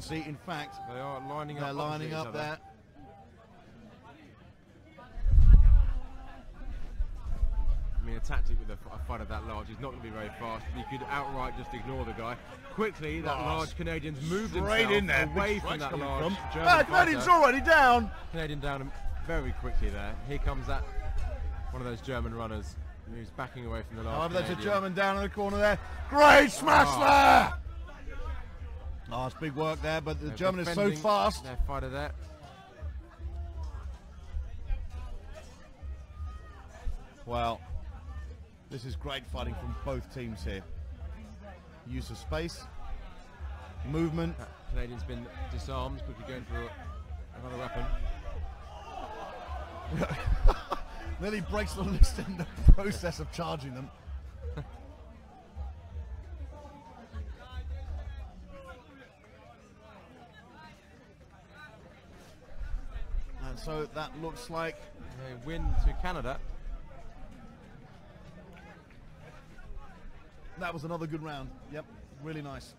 can see. In fact, they are lining up. They're lining up there. I mean, a tactic with a fighter that large, he's not going to be very fast. You could outright just ignore the guy. Quickly, that large Canadian's moved himself in there. away from that large German fighter. Canadian's already down. Canadian down very quickly there. Here comes that one of those German runners who's backing away from the large However, Canadian. there's a German down in the corner there. Great smash there. Oh, it's big work there, but the German is so fast. Their fighter there. Well, this is great fighting from both teams here. Use of space, movement. That Canadian's been disarmed, quickly going for another weapon. Nearly breaks the list in the process of charging them. And so that looks like a win to Canada. That was another good round. Yep, really nice.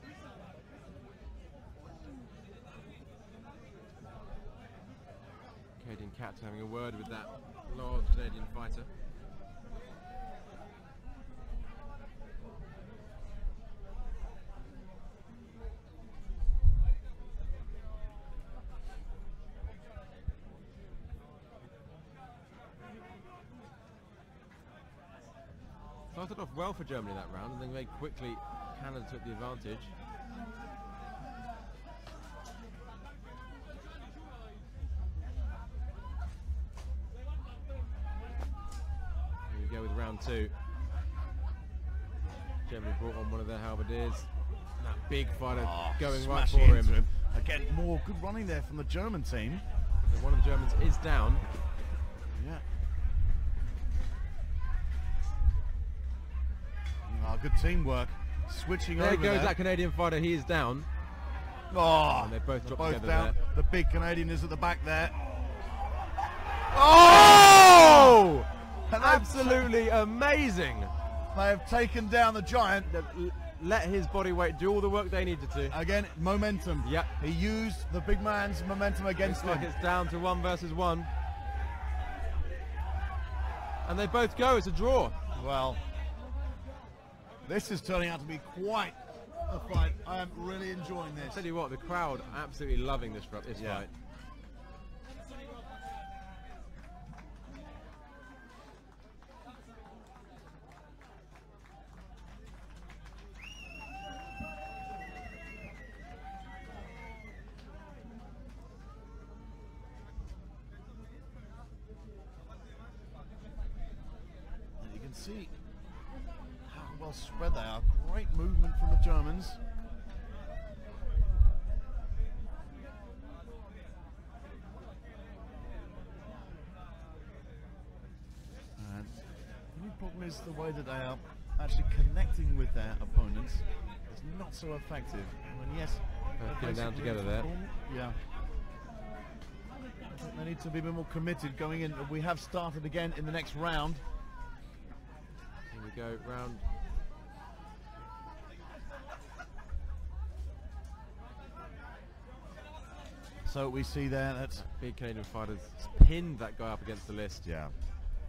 Canadian Captain having a word with that large Canadian fighter. Started off well for Germany that round, and then very quickly Canada took the advantage. Here we go with round two. Germany brought on one of their halberdiers. That big fighter going right for him. Again, more good running there from the German team. So one of the Germans is down. Yeah. Good teamwork. Switching over there. There goes that Canadian fighter. He is down. Oh, and they both dropped together down. There. The big Canadian is at the back there. Oh! Absolutely amazing. They have taken down the giant. Let his body weight do all the work they needed to. Again, momentum. Yep. He used the big man's momentum against him. Like it's down to 1 versus 1. And they both go. It's a draw. Well, this is turning out to be quite a fight. I am really enjoying this. I'll tell you what, the crowd are absolutely loving this fight. And you can see how well spread they are. Great movement from the Germans. And the only problem is the way that they are actually connecting with their opponents is not so effective. I mean, yes, getting down together there. Yeah. I think they need to be a bit more committed going in. We have started again in the next round. Here we go, round. So we see there that big Canadian fighter's pinned that guy up against the list. Yeah.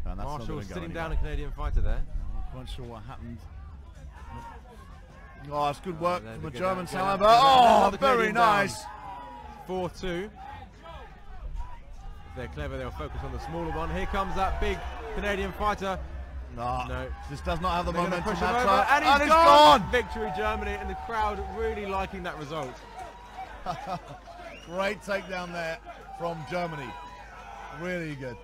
And that's Marshall sitting down a Canadian fighter there. I'm not quite sure what happened. Oh, it's good work from the Germans, however. Oh, very nice. 4-2. If they're clever, they'll focus on the smaller one. Here comes that big Canadian fighter. No, this does not have the momentum. Push him over, and he's gone! Victory Germany, and the crowd really liking that result. Great takedown there from Germany. Really good.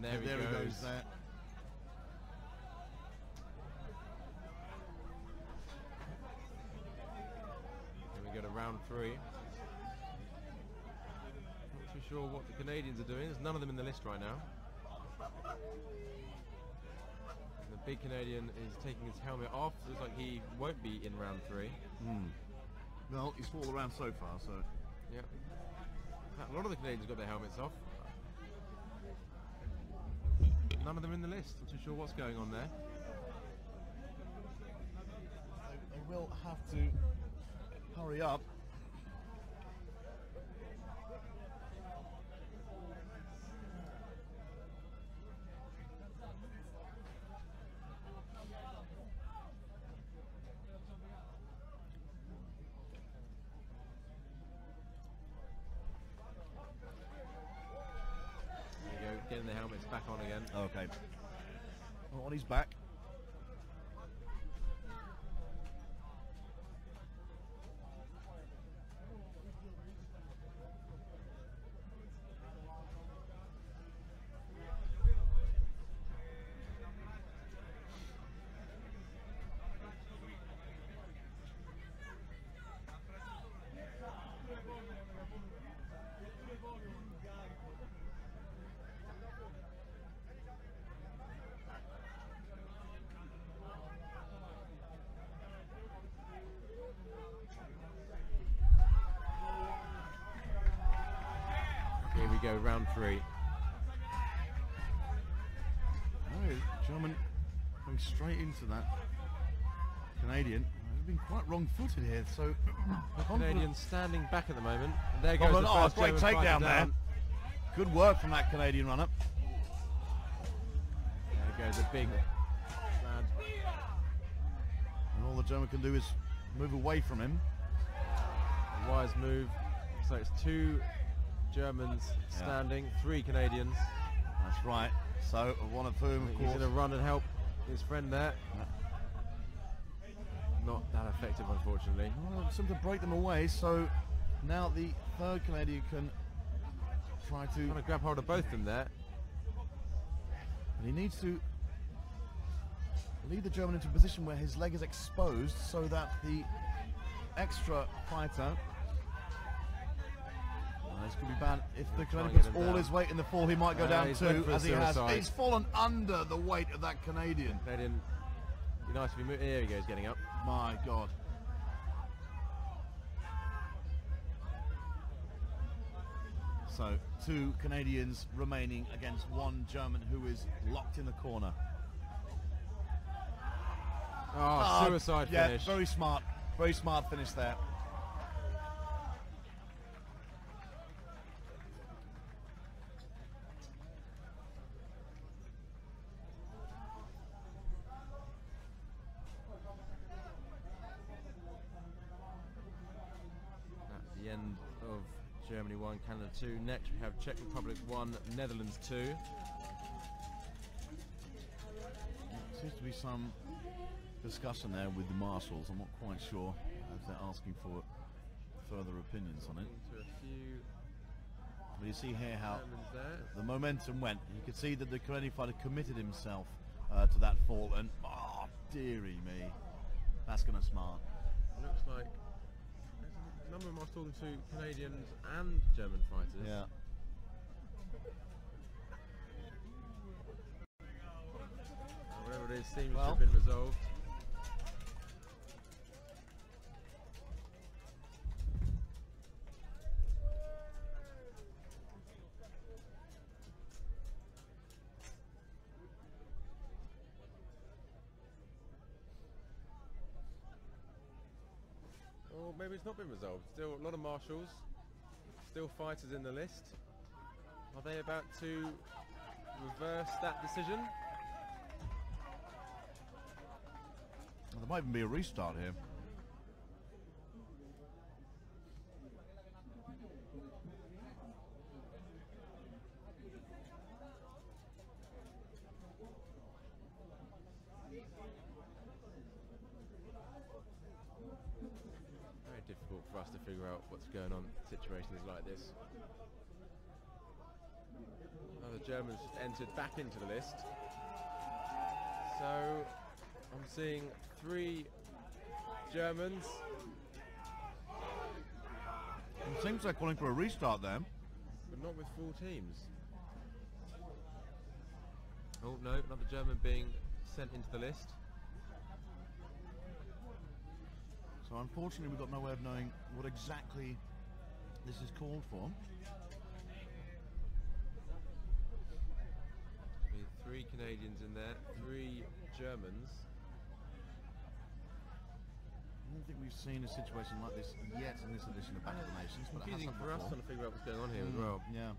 And there he goes. There. Here we go to round 3. Not too sure what the Canadians are doing. There's none of them in the list right now. And the big Canadian is taking his helmet off. Looks like he won't be in round 3. Well, he's fought all around so far, so... Yeah. A lot of the Canadians got their helmets off. None of them in the list. Not too sure what's going on there. They will have to hurry up. Getting the helmets back on again. Okay. Well, on his back. Here we go, round 3. Oh, German going straight into that Canadian. They've been quite wrong-footed here, so... The Canadian standing back at the moment. And there goes the first great German takedown fighter there. down. Good work from that Canadian runner. There goes a big lad. And all the German can do is move away from him. A wise move. So it's 2 Germans standing, 3 Canadians. That's right. So one of whom, of He's course... going to run and help his friend there. Not that effective, unfortunately. Well, seem to break them away, so now the third Canadian can try to... Trying to grab hold of both of them there. And he needs to lead the German into a position where his leg is exposed so that the extra fighter... This could be bad. If the Canadian puts all his weight in the fall, he might go down too, as he has. He's fallen under the weight of that Canadian. Canadian, be nice if he moved. There he goes, getting up. My God. So 2 Canadians remaining against 1 German who is locked in the corner. Oh, suicide finish. Very smart finish there. The end of Germany 1, Canada 2. Next we have Czech Republic 1, Netherlands 2. There seems to be some discussion there with the marshals. I'm not quite sure if they're asking for further opinions on it. But you see here how the momentum went. You could see that the Canadian fighter committed himself to that fall, and oh dearie me, that's going to smart. Looks like a number of them are talking to Canadians and German fighters. Yeah. Whatever it is seems to have been resolved. Or maybe it's not been resolved. Still a lot of marshals, still fighters in the list. Are they about to reverse that decision? Well, there might even be a restart here. Very difficult for us to figure out what's going on in situations like this. Other Germans entered back into the list. So I'm seeing 3 Germans. It seems they're calling for a restart then. But not with full teams. Oh no, another German being sent into the list. So unfortunately we've got no way of knowing what exactly this is called for. With 3 Canadians in there, 3 Germans. I don't think we've seen a situation like this yet in this edition of Battle of the Nations. But it has Confusing happened for us before. trying to figure out what's going on here as well. Yeah.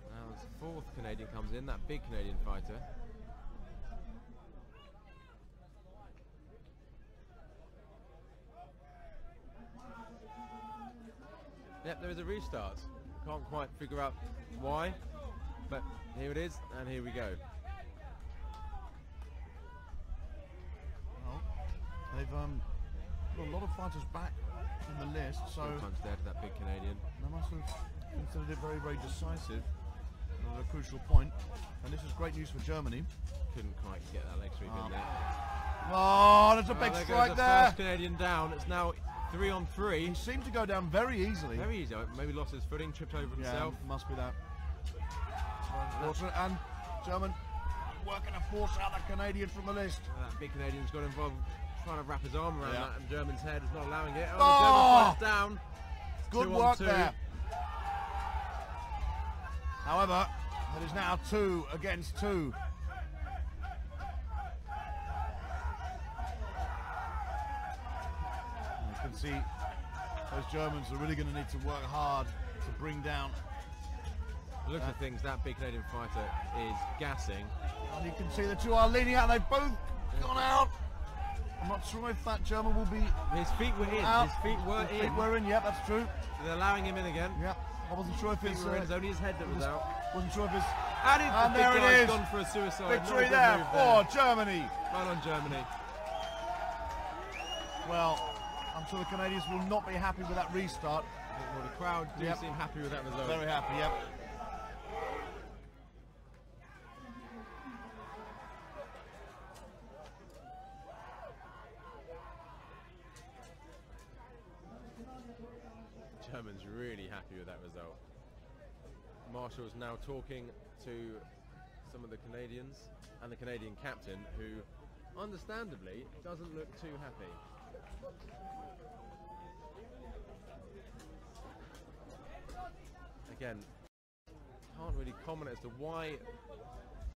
Now as the 4th Canadian comes in, that big Canadian fighter. Yep, there is a restart. Can't quite figure out why, but here it is, and here we go. Well, they've got a lot of fighters back in the list, so Sometimes there to that big Canadian. they must have considered it very, very decisive at a crucial point. And this is great news for Germany. Couldn't quite get that leg sweep in there. Oh, there's a big there strike goes the there. first Canadian down. It's now 3 on 3. He seemed to go down very easily. Very easy. Maybe lost his footing, tripped over himself. Yeah, must be that. Unfortunate, and German working to force out the Canadian from the list. That big Canadian's got involved trying to wrap his arm around Yeah. that, and German's head is not allowing it. Oh! The German fights down. Good 2 on work 2. there. However, it is now 2 against 2. You can see those Germans are really going to need to work hard to bring down. The looks of things, that big Canadian fighter is gassing. And you can see the 2 are leaning out. They've both gone out. I'm not sure if that German will be His feet were in. out. His feet were His in. feet were in, yep, that's true. They're allowing him in again. Yep, I wasn't sure if Feet it's were in. It's only his head that was out. wasn't sure if it's And And the there big it guy's is. gone for a suicide. victory Not a good there move for Germany. Well on Germany. Well, I'm sure the Canadians will not be happy with that restart. Well, the crowd do Yep. seem happy with that result. Very happy, yep. Germans really happy with that result. Marshall's now talking to some of the Canadians and the Canadian captain, who understandably doesn't look too happy. Again, can't really comment as to why